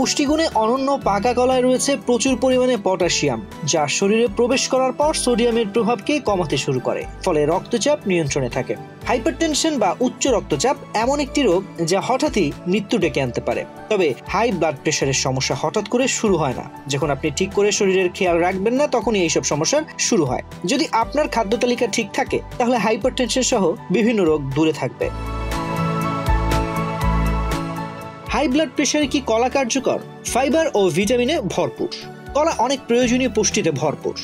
পুষ্টিগুণে অনন্য পাকা কলায় রয়েছে প্রচুর পরিমাণে পটাশিয়াম, যা শরীরে প্রবেশ করার পর সোডিয়ামের প্রভাবকে কমাতে শুরু করে, ফলে রক্তচাপ নিয়ন্ত্রণে থাকে। হাইপারটেনশন বা উচ্চ রক্তচাপ এমন একটি রোগ যা হঠাৎই মৃত্যু ডেকে আনতে পারে। তবে হাই ব্লাড প্রেশারের সমস্যা হঠাৎ করে শুরু হয় না। যখন আপনি ঠিক করে শরীরের খেয়াল রাখবেন না, তখনই এইসব সমস্যার শুরু হয়। যদি আপনার খাদ্য তালিকা ঠিক থাকে, তাহলে হাইপারটেনশন সহ বিভিন্ন রোগ দূরে থাকবে। হাই ব্লাড প্রেশারে কি কলা কার্যকর? ফাইবার ও ভিটামিনে ভরপুর। কলা অনেক প্রয়োজনীয় পুষ্টিতে ভরপুর।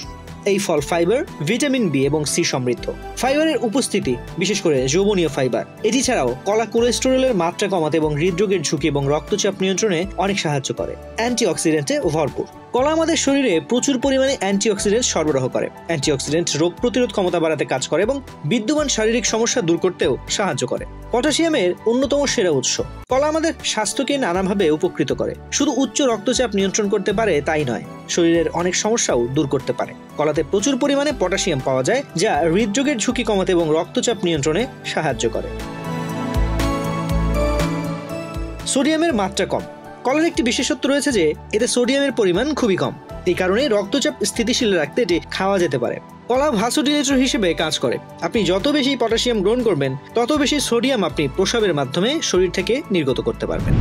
এই ফল ফাইবার, ভিটামিন বি এবং সি সমৃদ্ধ। ফাইবারের উপস্থিতি, বিশেষ করে যৌবনীয় ফাইবার, এটি ছাড়াও কলা কোলেস্টেরলের মাত্রা কমাতে এবং হৃদরোগের ঝুঁকি এবং রক্তচাপ নিয়ন্ত্রণে অনেক সাহায্য করে। অ্যান্টিঅক্সিডেন্টে ভরপুর। কলা আমাদের শরীরে প্রচুর পরিমাণে অ্যান্টিঅক্সিডেন্ট সরবরাহ করে। অ্যান্টিঅক্সিডেন্ট রোগ প্রতিরোধ ক্ষমতা বাড়াতে কাজ করে এবং বিদ্যমান শারীরিক সমস্যা দূর করতেও সাহায্য করে। পটাশিয়ামের অন্যতম সেরা উৎস। কলা আমাদের স্বাস্থ্যকে নানাভাবে উপকৃত করে। শুধু উচ্চ রক্তচাপ নিয়ন্ত্রণ করতে পারে তাই নয়, শরীরের অনেক সমস্যাও দূর করতে পারে। কলাতে প্রচুর পরিমাণে পটাশিয়াম পাওয়া যায়, যা হৃদরোগের ঝুঁকি কমাতে এবং রক্তচাপ নিয়ন্ত্রণে সাহায্য করে। সোডিয়ামের মাত্রা কম। কলার একটি বিশেষত্ব রয়েছে যে এতে সোডিয়ামের পরিমাণ খুবই কম। এই কারণে রক্তচাপ স্থিতিশীল রাখতে এটি খাওয়া যেতে পারে। কলা ভাসোডিলেটর হিসেবে কাজ করে। আপনি যত বেশি পটাশিয়াম গ্রহণ করবেন, তত বেশি সোডিয়াম আপনি প্রস্রাবের মাধ্যমে শরীর থেকে নির্গত করতে পারবেন।